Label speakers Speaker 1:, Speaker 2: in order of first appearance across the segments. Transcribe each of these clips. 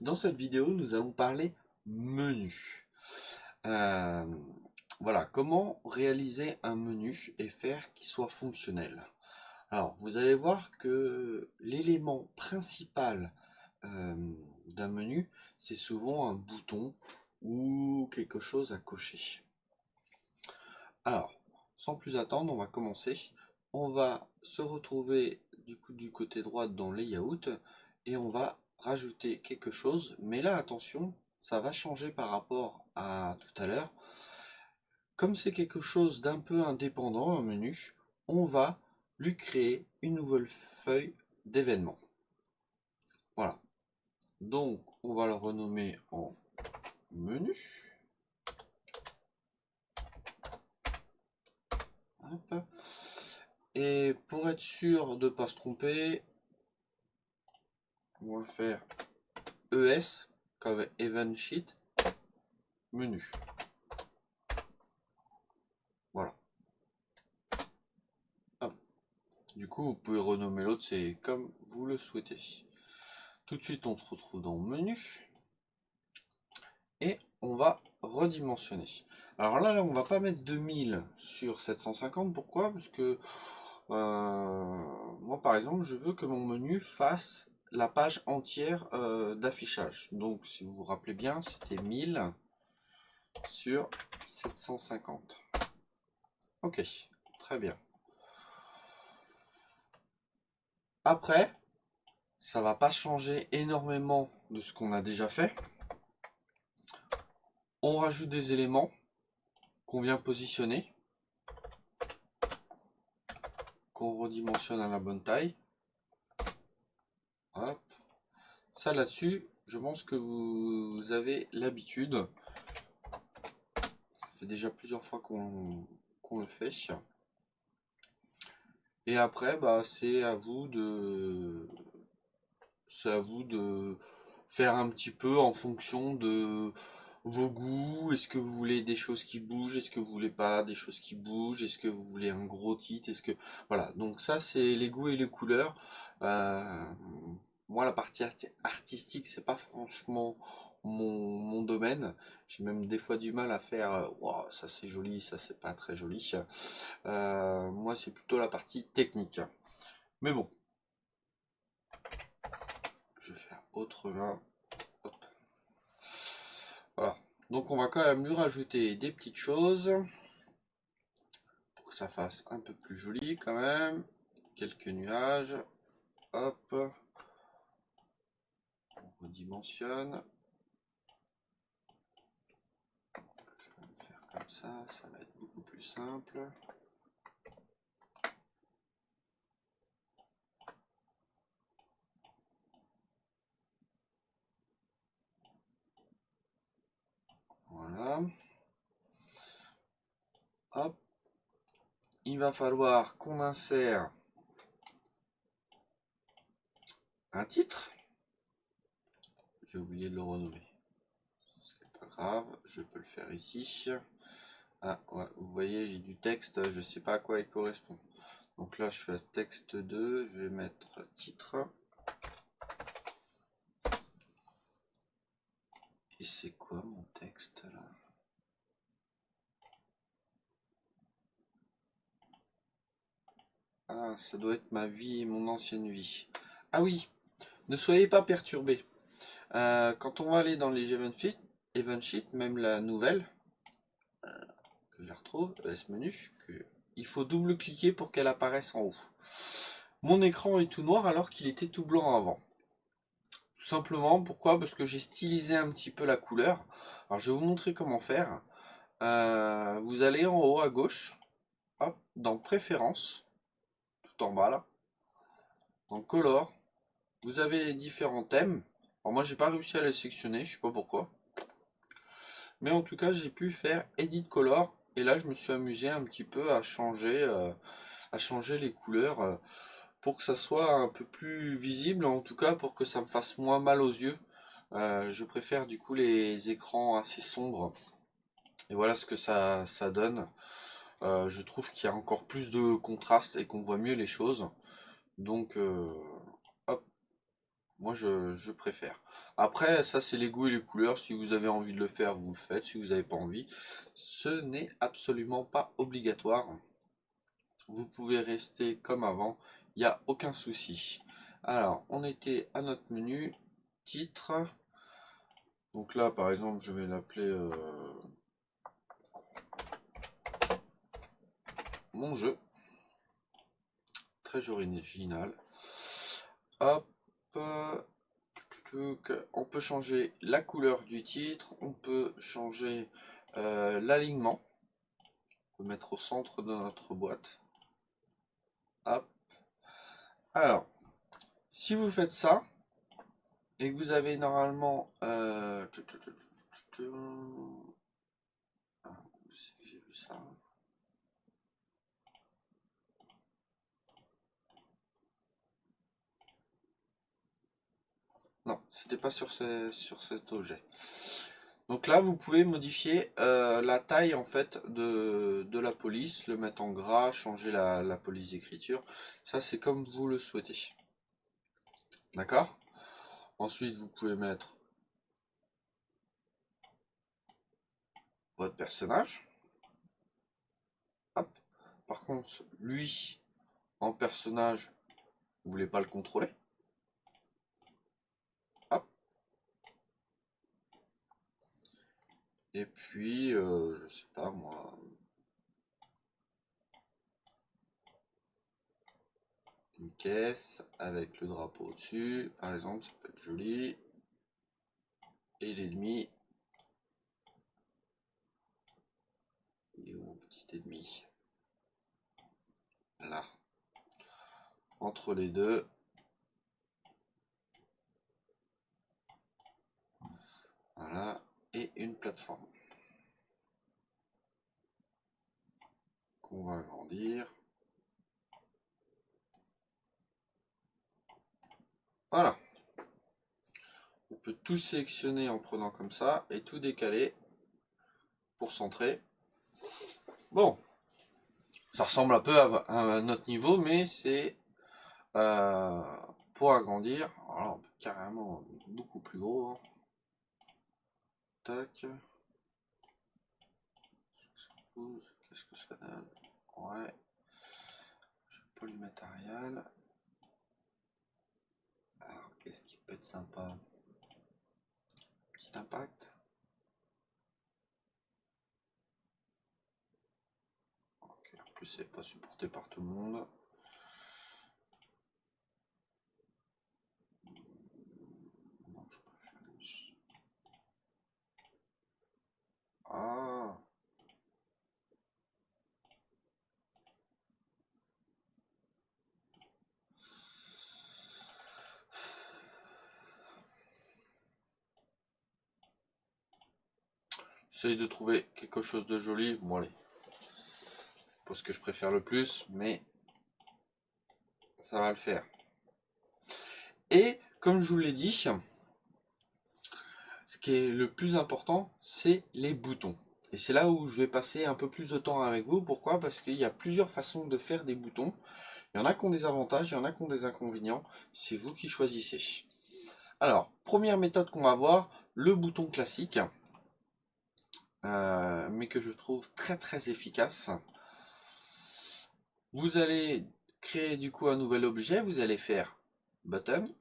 Speaker 1: Dans cette vidéo, nous allons parler menu. Euh, voilà, comment réaliser un menu et faire qu'il soit fonctionnel. Alors, vous allez voir que l'élément principal d'un menu, c'est souvent un bouton ou quelque chose à cocher. Alors, sans plus attendre, on va commencer. On va se retrouver du côté droit dans Layout et on va rajouter quelque chose. Mais là, attention, ça va changer par rapport à tout à l'heure. Comme c'est quelque chose d'un peu indépendant, un menu, on va lui créer une nouvelle feuille d'événements. Voilà. Donc, on va le renommer en menu. Hop. Et pour être sûr de ne pas se tromper, on va faire ES comme Event Sheet menu. Voilà. Hop. Du coup, vous pouvez renommer l'autre, c'est comme vous le souhaitez. Tout de suite, on se retrouve dans menu et on va redimensionner. Alors là, on va pas mettre 2000 sur 750. Pourquoi? Parce que moi, par exemple, je veux que mon menu fasse la page entière d'affichage. Donc, si vous vous rappelez bien, c'était 1000 sur 750. Ok, très bien. Après, ça va pas changer énormément de ce qu'on a déjà fait. On rajoute des éléments qu'on vient positionner, qu'on redimensionne à la bonne taille. Hop. Ça là-dessus, je pense que vous avez l'habitude. Ça fait déjà plusieurs fois qu'on le fait. Et après, bah, c'est à vous de faire un petit peu en fonction de vos goûts. Est-ce que vous voulez des choses qui bougent? Est-ce que vous voulez pas des choses qui bougent? Est-ce que vous voulez un gros titre? Est-ce que voilà, donc ça c'est les goûts et les couleurs. Euh, Moi la partie artistique c'est pas franchement mon domaine. J'ai même des fois du mal à faire wow, ça c'est joli, ça c'est pas très joli. Moi c'est plutôt la partie technique. Mais bon, je vais faire autre là. Hop. Voilà. Donc on va quand même lui rajouter des petites choses pour que ça fasse un peu plus joli quand même. Quelques nuages. Hop. On redimensionne. Je vais me faire comme ça va être beaucoup plus simple. Voilà. Hop. Il va falloir qu'on insère un titre. J'ai oublié de le renommer. C'est pas grave, je peux le faire ici. Ah ouais, vous voyez, j'ai du texte, je sais pas à quoi il correspond. Donc là, je fais texte 2, je vais mettre titre. Et c'est quoi mon texte là? Ah, ça doit être ma vie, mon ancienne vie. Ah oui, ne soyez pas perturbés. Quand on va aller dans les event sheet, même la nouvelle, que je la retrouve, ce menu, il faut double-cliquer pour qu'elle apparaisse en haut. Mon écran est tout noir alors qu'il était tout blanc avant. Tout simplement, pourquoi? Parce que j'ai stylisé un petit peu la couleur. Alors je vais vous montrer comment faire. Vous allez en haut à gauche, hop, dans Préférences, tout en bas là, dans Color, vous avez différents thèmes. Alors moi j'ai pas réussi à les sélectionner, je sais pas pourquoi. Mais en tout cas j'ai pu faire Edit Color. Et là je me suis amusé un petit peu à changer les couleurs pour que ça soit un peu plus visible, en tout cas pour que ça me fasse moins mal aux yeux. Je préfère du coup les écrans assez sombres. Et voilà ce que ça donne. Je trouve qu'il y a encore plus de contraste et qu'on voit mieux les choses. Donc hop, moi je préfère. Après, ça c'est les goûts et les couleurs. Si vous avez envie de le faire, vous le faites. Si vous n'avez pas envie, ce n'est absolument pas obligatoire. Vous pouvez rester comme avant, il n'y a aucun souci. Alors, on était à notre menu, titre. Donc là, par exemple, je vais l'appeler mon jeu. Très original. Hop. On peut changer la couleur du titre. On peut changer l'alignement. On peut mettre au centre de notre boîte. Hop. Alors, si vous faites ça, et que vous avez normalement... j'ai vu ça. Non, c'était pas sur cet objet. Donc là, vous pouvez modifier la taille en fait de la police, le mettre en gras, changer la police d'écriture. Ça, c'est comme vous le souhaitez. D'accord? Ensuite, vous pouvez mettre votre personnage. Hop. Par contre, lui, en personnage, vous voulez pas le contrôler. Hop. Et puis, je sais pas moi, une caisse avec le drapeau au-dessus, par exemple, ça peut être joli. Et l'ennemi, il est où mon petit ennemi? Là. Entre les deux. Voilà. Et une plateforme. Qu'on va agrandir. Voilà. On peut tout sélectionner en prenant comme ça et tout décaler pour centrer. Bon. Ça ressemble un peu à notre niveau, mais c'est pour agrandir. Alors, on peut carrément beaucoup plus gros. Hein. Tac. Qu'est-ce que ça donne? Ouais. Polymatériel. Alors, qu'est-ce qui peut être sympa? Petit impact. Okay, en plus, c'est pas supporté par tout le monde. Non, je préfère les... Ah. J'essaye de trouver quelque chose de joli. Bon, allez. Pas ce que je préfère le plus, mais ça va le faire. Et, comme je vous l'ai dit, ce qui est le plus important, c'est les boutons. Et c'est là où je vais passer un peu plus de temps avec vous. Pourquoi? Parce qu'il y a plusieurs façons de faire des boutons. Il y en a qui ont des avantages, il y en a qui ont des inconvénients. C'est vous qui choisissez. Alors, première méthode qu'on va voir, le bouton classique. Mais que je trouve très très efficace. Vous allez créer du coup un nouvel objet. Vous allez faire button.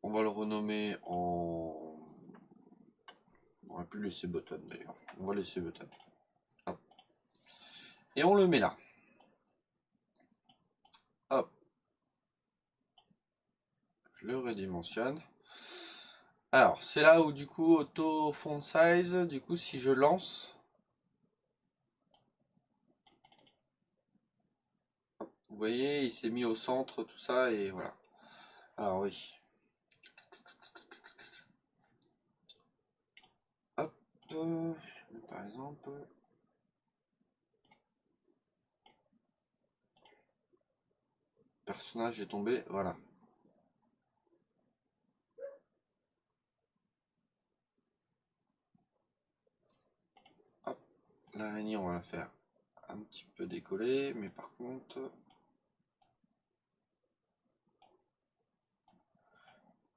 Speaker 1: On va le renommer en... On va plus laisser button d'ailleurs. On va laisser button. Hop. Et on le met là. Hop. Je le redimensionne. Alors, c'est là où du coup, auto font size, du coup, si je lance, vous voyez, il s'est mis au centre, tout ça, et voilà. Alors oui. Hop. Par exemple... Personnage est tombé, voilà. Hop. L'araignée, on va la faire un petit peu décoller, mais par contre...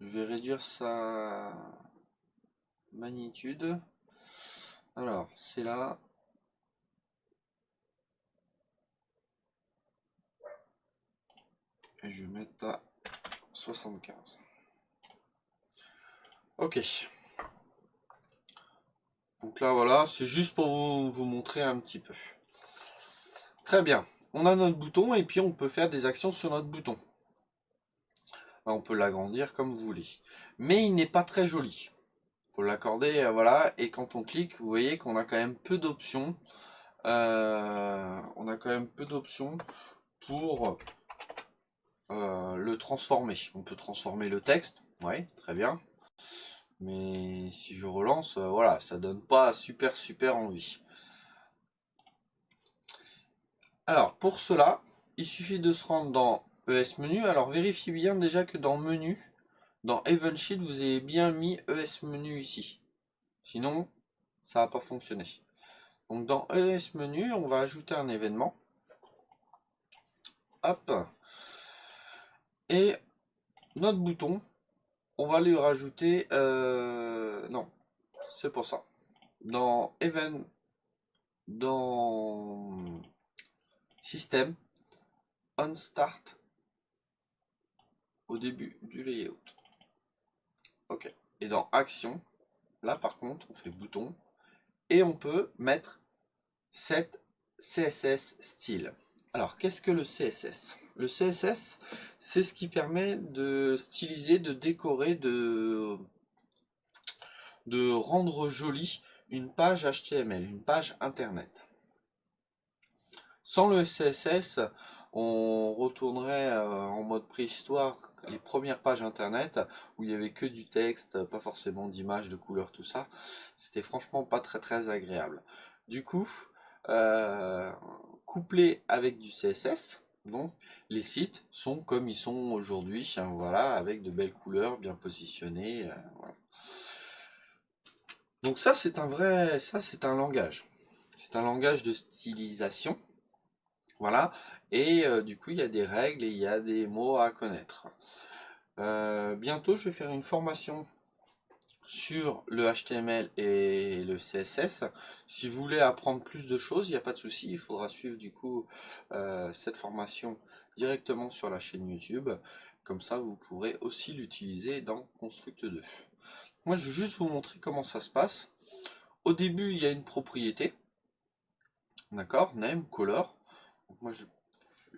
Speaker 1: Je vais réduire sa magnitude. Alors, c'est là. Et je vais mettre à 75. Ok. Donc là, voilà, c'est juste pour vous montrer un petit peu. Très bien. On a notre bouton et puis on peut faire des actions sur notre bouton. On peut l'agrandir comme vous voulez. Mais il n'est pas très joli. Faut l'accorder, voilà. Et quand on clique, vous voyez qu'on a quand même peu d'options. On a quand même peu d'options pour le transformer. On peut transformer le texte. Ouais, très bien. Mais si je relance, voilà, ça donne pas super envie. Alors, pour cela, il suffit de se rendre dans ES Menu. Alors, vérifiez bien déjà que dans Menu, dans Event Sheet, vous avez bien mis ES Menu ici. Sinon, ça va pas fonctionner. Donc, dans ES Menu, on va ajouter un événement. Hop. Et notre bouton, on va lui rajouter... non, c'est pour ça. Dans Event... Dans... Système, On Start au début du layout. Ok. Et dans Action, là par contre, on fait bouton et on peut mettre set CSS style. Alors, qu'est-ce que le CSS? Le CSS, c'est ce qui permet de styliser, de décorer, de rendre jolie une page HTML, une page internet. Sans le CSS, on retournerait en mode préhistoire les premières pages internet où il n'y avait que du texte, pas forcément d'images, de couleurs, tout ça. C'était franchement pas très agréable. Du coup, couplé avec du CSS, donc les sites sont comme ils sont aujourd'hui, hein, voilà, avec de belles couleurs bien positionnées. Voilà. Donc ça c'est un langage. C'est un langage de stylisation. Voilà, et du coup il y a des règles et il y a des mots à connaître. Bientôt je vais faire une formation sur le HTML et le CSS. Si vous voulez apprendre plus de choses, il n'y a pas de souci, il faudra suivre du coup cette formation directement sur la chaîne YouTube. Comme ça vous pourrez aussi l'utiliser dans Construct 2. Moi je vais juste vous montrer comment ça se passe. Au début il y a une propriété, d'accord, name, color. Donc moi je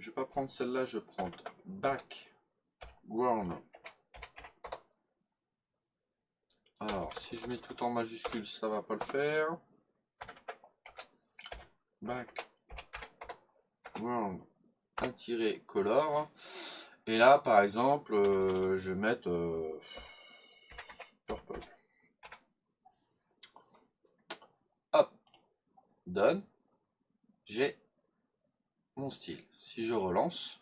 Speaker 1: vais pas prendre celle-là, je vais prendre background. Alors, si je mets tout en majuscule, ça va pas le faire. Background, un tiret color. Et là, par exemple, je vais mettre purple. Hop, done. J'ai mon style. Si je relance,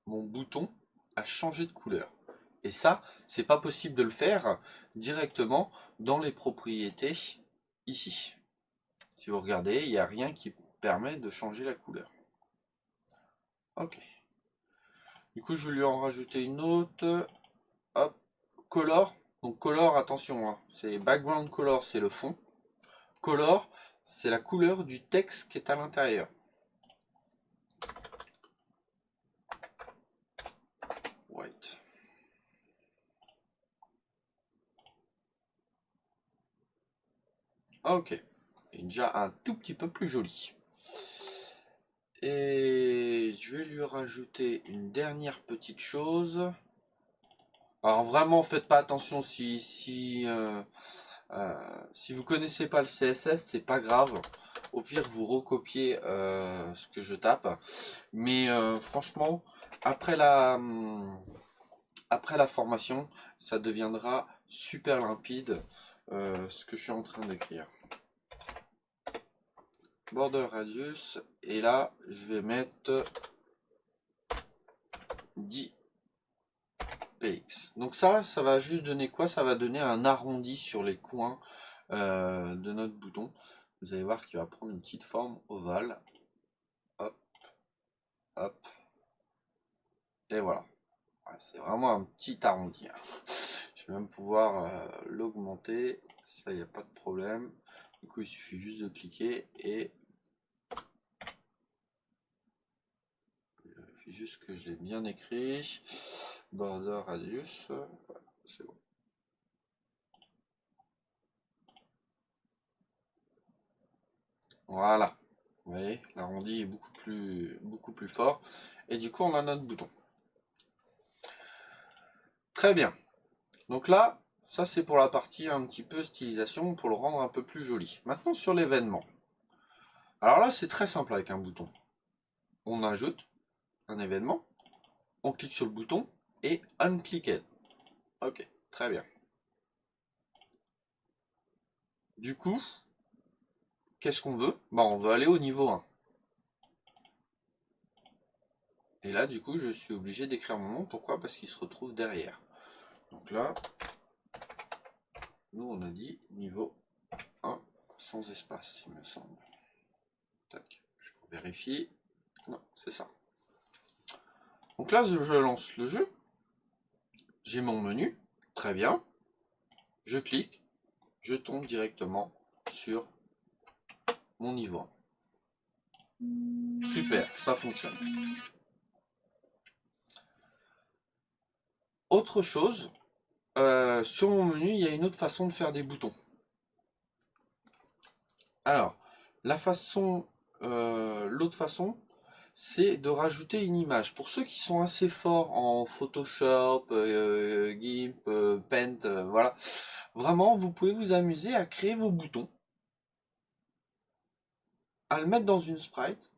Speaker 1: mon bouton a changé de couleur. Et ça, c'est pas possible de le faire directement dans les propriétés ici. Si vous regardez, il n'y a rien qui permet de changer la couleur. Ok. Du coup, je vais lui en rajouter une autre. Hop, color. Donc color, attention, hein, c'est background color, c'est le fond. Color, c'est la couleur du texte qui est à l'intérieur. White. Ok. Et déjà un tout petit peu plus joli. Et je vais lui rajouter une dernière petite chose. Alors vraiment, faites pas attention si vous connaissez pas le CSS, c'est pas grave. Au pire, vous recopiez ce que je tape. Mais franchement, après la, formation, ça deviendra super limpide ce que je suis en train d'écrire. Border radius, et là, je vais mettre 10 px. Donc ça va juste donner quoi? Ça va donner un arrondi sur les coins de notre bouton. Vous allez voir qu'il va prendre une petite forme ovale. Hop, hop, et voilà. c'est vraiment un petit arrondi. Hein. Je vais même pouvoir l'augmenter, ça, il n'y a pas de problème. Du coup, il suffit juste de cliquer et il suffit juste que je l'ai bien écrit. Border radius, c'est bon. Voilà. Vous voyez, l'arrondi est beaucoup plus fort. Et du coup, on a notre bouton. Très bien. Donc là, ça c'est pour la partie un petit peu stylisation, pour le rendre un peu plus joli. Maintenant sur l'événement. Alors là, c'est très simple avec un bouton. On ajoute un événement, on clique sur le bouton et unclicked. Ok, très bien. Du coup, qu'est-ce qu'on veut? Bah, on veut aller au niveau 1. Et là, du coup, je suis obligé d'écrire mon nom. Pourquoi? Parce qu'il se retrouve derrière. Donc là, nous, on a dit niveau 1 sans espace, il me semble. Tac, je vérifie. Non, c'est ça. Donc là, je lance le jeu. J'ai mon menu. Très bien. Je clique. Je tombe directement sur mon niveau 1. Super, ça fonctionne. Autre chose, sur mon menu, il y a une autre façon de faire des boutons. Alors, l'autre façon, c'est de rajouter une image. Pour ceux qui sont assez forts en Photoshop, GIMP, Paint, voilà, vraiment, vous pouvez vous amuser à créer vos boutons, à le mettre dans une sprite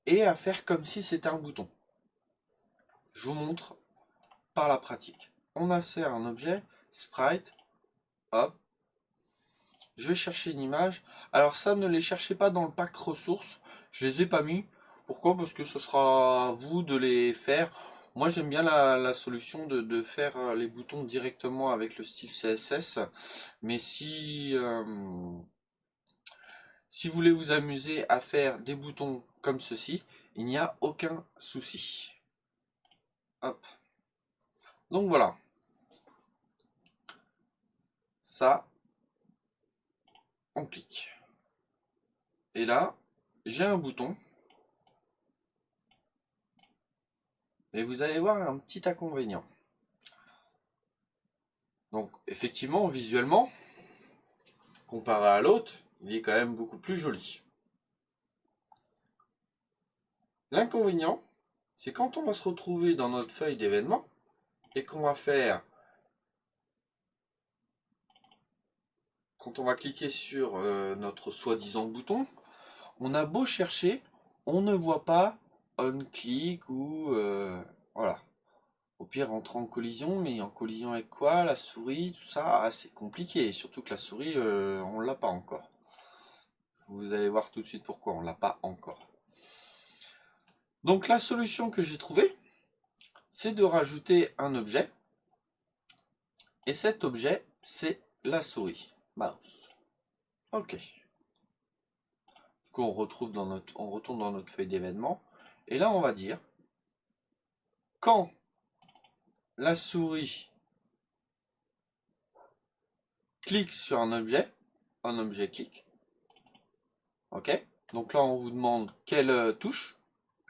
Speaker 1: et à faire comme si c'était un bouton. Je vous montre par la pratique. On insère un objet, sprite, hop. Je vais chercher une image. Alors ça, ne les cherchez pas dans le pack ressources. Je les ai pas mis. Pourquoi? Parce que ce sera à vous de les faire. Moi, j'aime bien la solution de faire les boutons directement avec le style CSS. Mais si vous voulez vous amuser à faire des boutons comme ceci, il n'y a aucun souci. Hop. Donc voilà. Ça, on clique. Et là, j'ai un bouton. Et vous allez voir un petit inconvénient. Donc effectivement, visuellement, comparé à l'autre, il est quand même beaucoup plus joli. L'inconvénient, c'est quand on va se retrouver dans notre feuille d'événements et qu'on va faire, quand on va cliquer sur notre soi-disant bouton, on a beau chercher, on ne voit pas on click ou voilà. Au pire, rentrer en collision, mais en collision avec quoi? La souris, tout ça, ah, c'est compliqué. Surtout que la souris, on l'a pas encore. Vous allez voir tout de suite pourquoi on l'a pas encore. Donc la solution que j'ai trouvée, c'est de rajouter un objet. Et cet objet, c'est la souris, mouse. Ok. Du coup, on retourne dans notre feuille d'événements. Et là, on va dire, quand la souris clique sur un objet clique. Ok. Donc là, on vous demande quelle touche,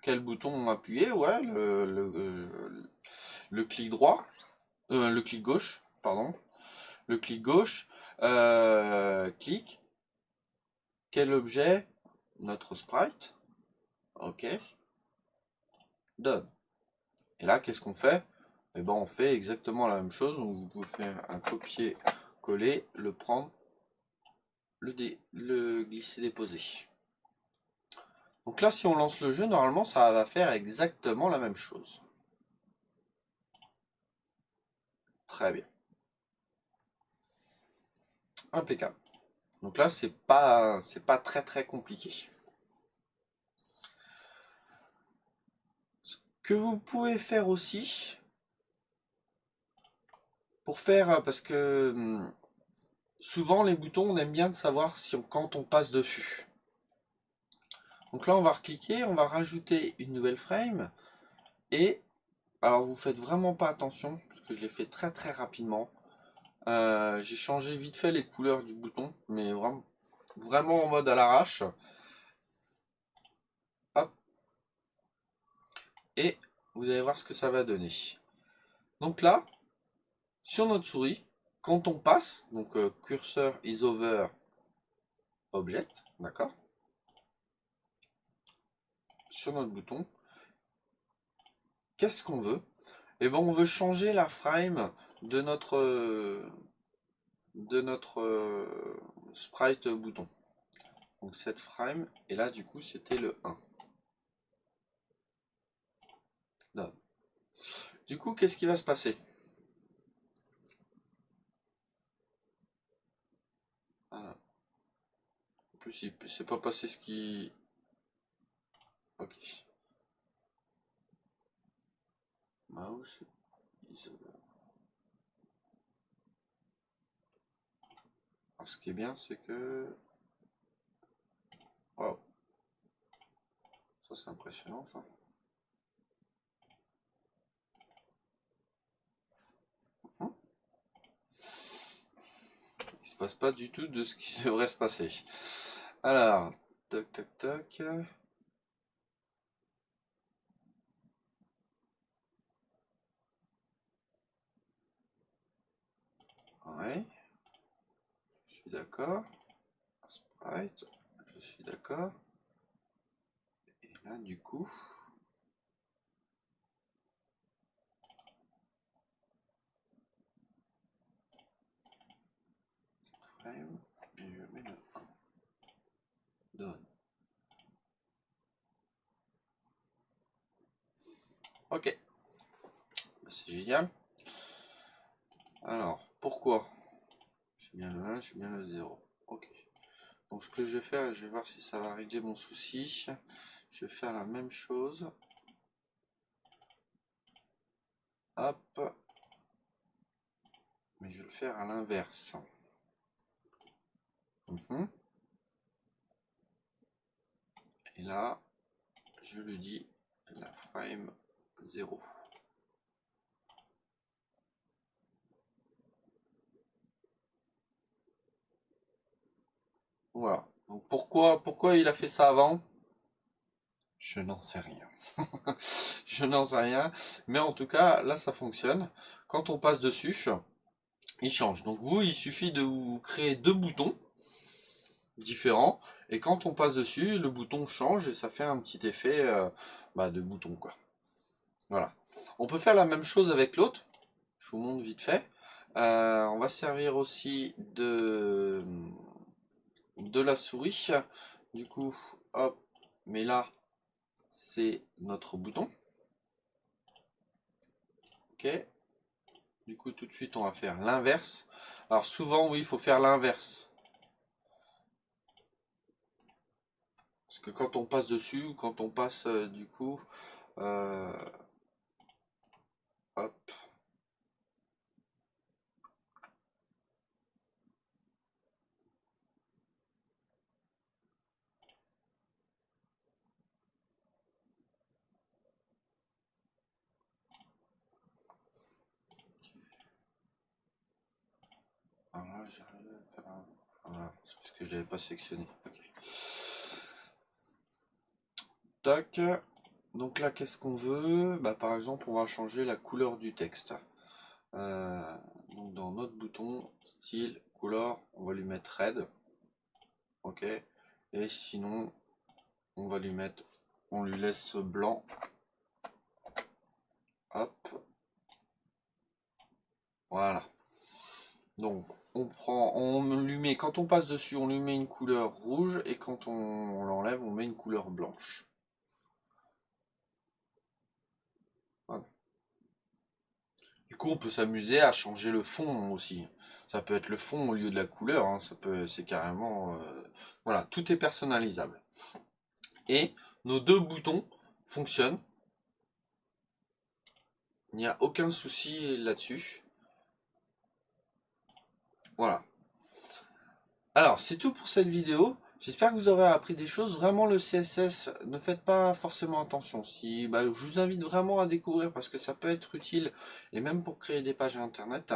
Speaker 1: quel bouton appuyer. Ouais, le clic droit, le clic gauche, pardon. Le clic gauche, clic. Quel objet? Notre sprite. Ok. Donne. Et là, qu'est-ce qu'on fait? Eh ben, on fait exactement la même chose. Donc, vous pouvez faire un copier-coller, le prendre, le glisser-déposer. Donc là, si on lance le jeu, normalement, ça va faire exactement la même chose. Très bien. Impeccable. Donc là, c'est pas très compliqué. Ce que vous pouvez faire aussi, pour faire, parce que souvent les boutons, on aime bien de savoir quand on passe dessus. Donc là, on va recliquer, on va rajouter une nouvelle frame et alors vous faites vraiment pas attention, parce que je l'ai fait très très rapidement. J'ai changé vite fait les couleurs du bouton, mais vraiment en mode à l'arrache. Hop, et vous allez voir ce que ça va donner. Donc là, sur notre souris, quand on passe, donc cursor is over object, d'accord, sur notre bouton, qu'est-ce qu'on veut? Eh ben, on veut changer la frame de notre sprite bouton. Donc cette frame, et là du coup c'était le 1. Là. Du coup, qu'est-ce qui va se passer? Voilà. En plus, c'est pas passé ce qui... Ok. Mouse is over. Alors, ce qui est bien, c'est que... Wow. Ça, c'est impressionnant, ça. Il se passe pas du tout de ce qui devrait se passer. Alors, toc, toc, toc. Ouais. Je suis d'accord. Sprite. Je suis d'accord. Et là, du coup... Frame. Et je mets le 1. Done. Ok. C'est génial. Alors, pourquoi? Je suis bien le 1, je suis bien le 0. Ok. Donc ce que je vais faire, je vais voir si ça va régler mon souci. Je vais faire la même chose. Hop. Mais je vais le faire à l'inverse. Et là, je lui dis la frame 0. Voilà. Donc pourquoi il a fait ça avant? Je n'en sais rien. Je n'en sais rien. Mais en tout cas, là, ça fonctionne. Quand on passe dessus, il change. Donc vous, il suffit de vous créer deux boutons différents. Et quand on passe dessus, le bouton change et ça fait un petit effet de bouton, quoi. Voilà. On peut faire la même chose avec l'autre. Je vous montre vite fait. On va servir aussi de la souris. Du coup, hop, mais là, c'est notre bouton. Ok. Du coup, tout de suite, on va faire l'inverse. Alors souvent, oui, il faut faire l'inverse. Parce que quand on passe dessus, ou quand on passe, du coup, hop. Alors là, j'arrive à faire un... Voilà, c'est parce que je l'avais pas sélectionné. Ok. Tac. Donc là, qu'est-ce qu'on veut? Bah, par exemple, on va changer la couleur du texte. Donc dans notre bouton, style, couleur, on va lui mettre red. Ok. Et sinon, on va lui mettre, on lui laisse blanc. Hop. Voilà. Donc, on lui met, quand on passe dessus, on lui met une couleur rouge. Et quand on l'enlève, on met une couleur blanche. Voilà. Du coup, on peut s'amuser à changer le fond aussi. Ça peut être le fond au lieu de la couleur. Hein. C'est carrément... voilà, tout est personnalisable. Et nos deux boutons fonctionnent. Il n'y a aucun souci là-dessus. Voilà. Alors, c'est tout pour cette vidéo. J'espère que vous aurez appris des choses. Vraiment, le CSS, ne faites pas forcément attention. Si, bah, je vous invite vraiment à découvrir parce que ça peut être utile et même pour créer des pages internet.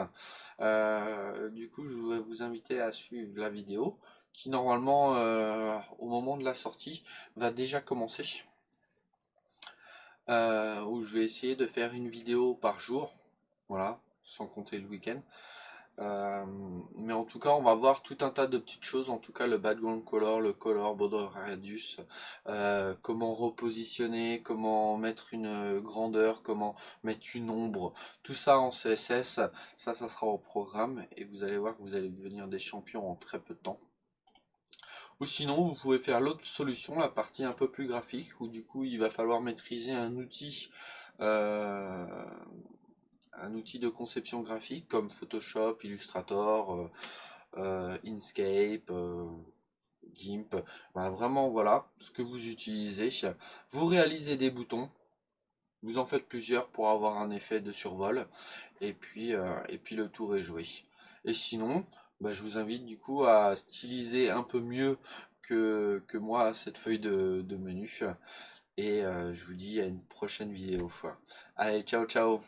Speaker 1: Du coup, je vais vous inviter à suivre la vidéo qui normalement, au moment de la sortie, va déjà commencer. Où je vais essayer de faire une vidéo par jour. Voilà, sans compter le week-end. Euh, mais en tout cas, on va voir tout un tas de petites choses. En tout cas, le background color, le color border radius, comment repositionner, comment mettre une grandeur, comment mettre une ombre, tout ça en CSS. Ça sera au programme et vous allez voir que vous allez devenir des champions en très peu de temps. Ou sinon, vous pouvez faire l'autre solution, la partie un peu plus graphique, où du coup, il va falloir maîtriser euh, un outil de conception graphique comme Photoshop, Illustrator, Inkscape, GIMP. Bah, vraiment, voilà ce que vous utilisez. Vous réalisez des boutons, vous en faites plusieurs pour avoir un effet de survol, et puis le tour est joué. Et sinon, bah, je vous invite du coup à styliser un peu mieux que moi cette feuille de menu. Et je vous dis à une prochaine vidéo. Allez, ciao ciao!